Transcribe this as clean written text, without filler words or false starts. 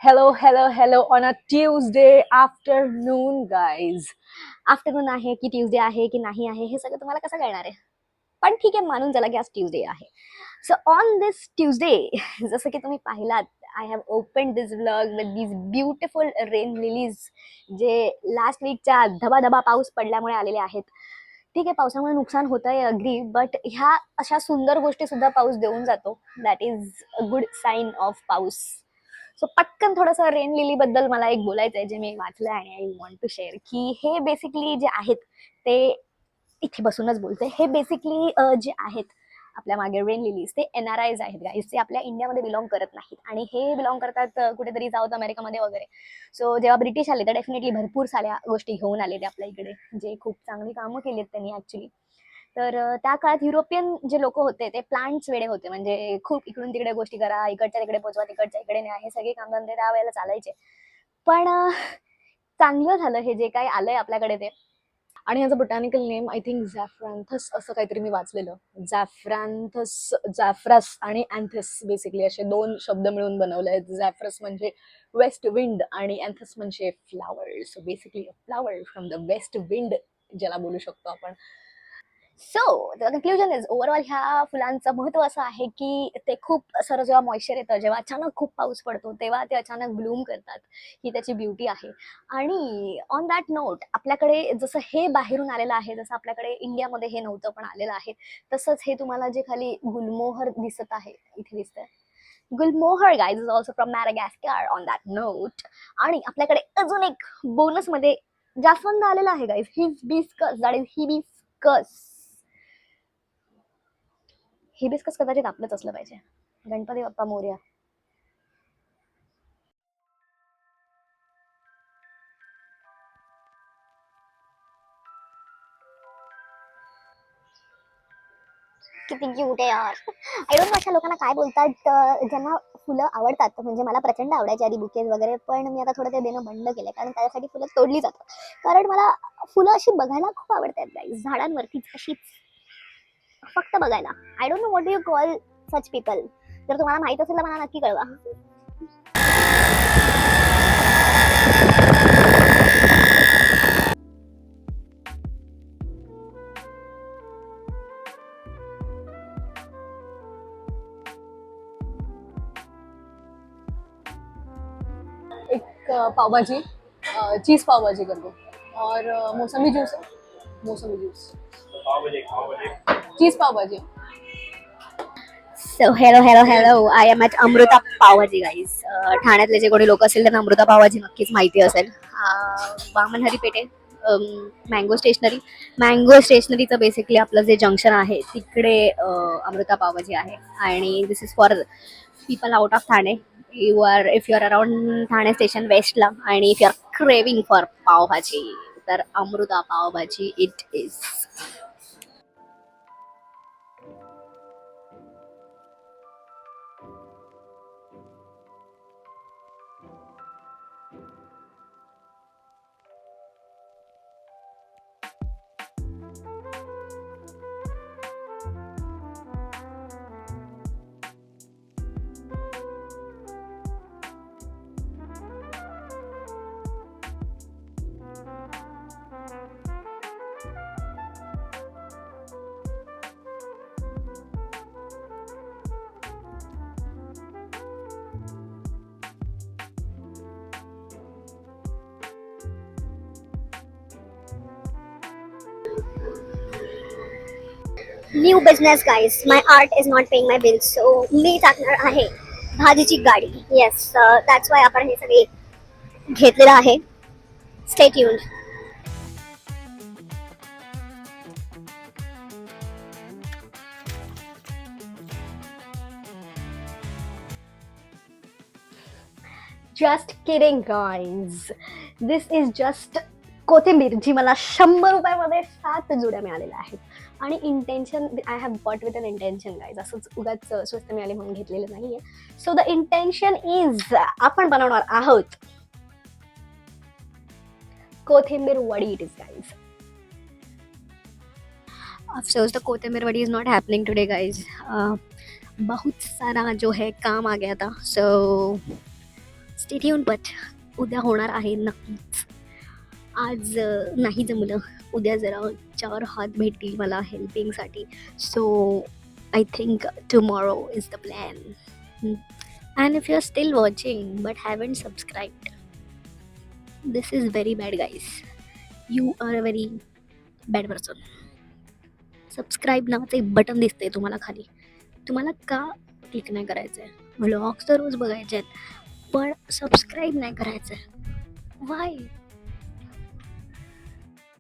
Hello on a Tuesday afternoon, guys. Afternoon आहे की Tuesday आहे की नाही आहे हे सगळं तुम्हाला कसं कळणार आहे? पण ठीक आहे, मानून चला की आज ट्यूजडे आहे. सो ऑन दिस ट्यूजडे जसं की तुम्ही पाहिलात, I have open this vlog with these beautiful rain lilies जे लास्ट वीकच्या धबाधबा पाऊस पडल्यामुळे आलेले आहेत. ठीक आहे, पावसामुळे नुकसान होतंय अग्री, बट ह्या अशा सुंदर गोष्टी सुद्धा पाऊस देऊन जातो. That is a good sign of पाऊस. सो पटकन थोडंसं रेन लिली बद्दल मला एक बोलायचं आहे, जे मी वाचलं आणि आय वॉन्ट टू शेअर, की हे बेसिकली जे आहेत ते इथे बसूनच बोलते. हे बेसिकली जे आहेत आपल्या मागे रेन लिलीज, ते NRIs आहेत गाईज. ते आपल्या इंडियामध्ये बिलॉंग करत नाहीत आणि हे बिलॉंग करतात कुठेतरी साऊथ अमेरिकामध्ये वगैरे. सो जेव्हा ब्रिटिश आले तर डेफिनेटली भरपूर साऱ्या गोष्टी घेऊन आले ते आपल्या इकडे, जे खूप चांगली कामं केली आहेत त्यांनी ऍक्च्युली. तर त्या काळात युरोपियन जे लोक होते ते प्लांट्स वेडे होते, म्हणजे खूप इकडून तिकडे गोष्टी करा, इकडच्या तिकडे पोचवा, तिकडच्या इकडे न्या, हे सगळे कामधंदे त्यावेळेला चालायचे. पण चांगलं झालं हे जे काही आलंय आपल्याकडे ते. आणि ह्याचं बोटॅनिकल नेम आय थिंक झॅफ्रॅन्थस असं काहीतरी मी वाचलेलं. झॅफ्रॅन्थस, झॅफ्रस आणि अँथस बेसिकली असे दोन शब्द मिळून बनवले आहेत. झॅफ्रस म्हणजे वेस्ट विंड आणि अँथस म्हणजे flower. So basically flower from the west wind ज्याला बोलू शकतो आपण. So the conclusion is, overall ह्या फुलांचं महत्व असं आहे की ते खूप असं जेव्हा मॉइश्चर येतं, जेव्हा अचानक खूप पाऊस पडतो, तेव्हा ते अचानक ब्लूम करतात. ही त्याची ब्युटी आहे. आणि ऑन दॅट नोट, आपल्याकडे जसं हे बाहेरून आलेलं आहे, जसं आपल्याकडे इंडियामध्ये हे नव्हतं पण आलेलं आहे, तसंच हे तुम्हाला जे खाली गुलमोहर दिसत आहे, इथे दिसतंय gulmohar guys, is also from Madagascar on that note. आणि आपल्याकडे अजून एक बोनस मध्ये जास्वंद आलेला आहे guys. Hibiscus, that is hibiscus. Hibiscus कदाचित आपलंच असलं पाहिजे. गणपती बाप्पा मोरया. किती क्यूट आहे यार. आय डोंट नो अशा लोकांना काय बोलतात ज्यांना फुलं आवडतात. म्हणजे मला प्रचंड आवडायचे आधी बुकेज वगैरे, पण मी आता थोडं ते देणं बंद केलंय, कारण त्यासाठी फुलं तोडली जातात. कारण मला फुलं अशी बघायला खूप आवडतात गाईज, झाडांवरतीच अशीच फक्त बघायला. I don't know what do you call such people. जर तुम्हाला माहित असेल तर मला नक्की कळवा. एक पावभाजी, चीज पावभाजी कर दो, और मौसमी जूस है, मौसमी juice, cheese pav bhaji. So hello, I am at Amrita pav bhaji guys. ठाण्यातले जे कोणी लोक असेल त्यांना अमृता पावभाजी नक्कीच माहिती असेल. वामनहरी पेठे, मँगो स्टेशनरीचं बेसिकली आपलं जे जंक्शन आहे तिकडे अमृता पावभाजी आहे. आणि this is for people out of Thane. If you are around Thane station वेस्टला, आणि if you are craving for pav bhaji, तर Amrita pav bhaji it is. New business guys, my art is not paying my bills. So मी टाकणार आहे भाजीची गाडी. येस, दॅट्स वाय आपण हे सगळे घेतलेलं आहे. Stay tuned. Just kidding guys, this is just कोथिंबीर, जी मला 100 रुपयामध्ये 7 जुड्या मिळालेल्या आहेत. आणि intention, I have bought with an intention guys. असंच उगाच स्वस्त मिळाले म्हणून घेतलेलं नाहीये. सो द इंटेन्शन इज, आपण बनवणार आहोत कोथिंबीर वडी. It is guys. अफसोस द कोथिंबीर वडी is not happening today guys. बहुत सारा जो है काम आ गया था. So stay tune. बट उद्या होणार आहे नक्कीच. आज नाही जमलं. उद्या जरा 4 हात भेटतील मला हेल्पिंगसाठी. So I think tomorrow is the plan. And if you are still watching but haven't subscribed, this is very bad guys. You are a very bad person. Subscribe नावाचं एक बटन दिसतंय तुम्हाला खाली. तुम्हाला का क्लिक नाही करायचं आहे? व्लॉग्स तर रोज बघायचे आहेत, पण सबस्क्राईब नाही करायचं आहे. वाय?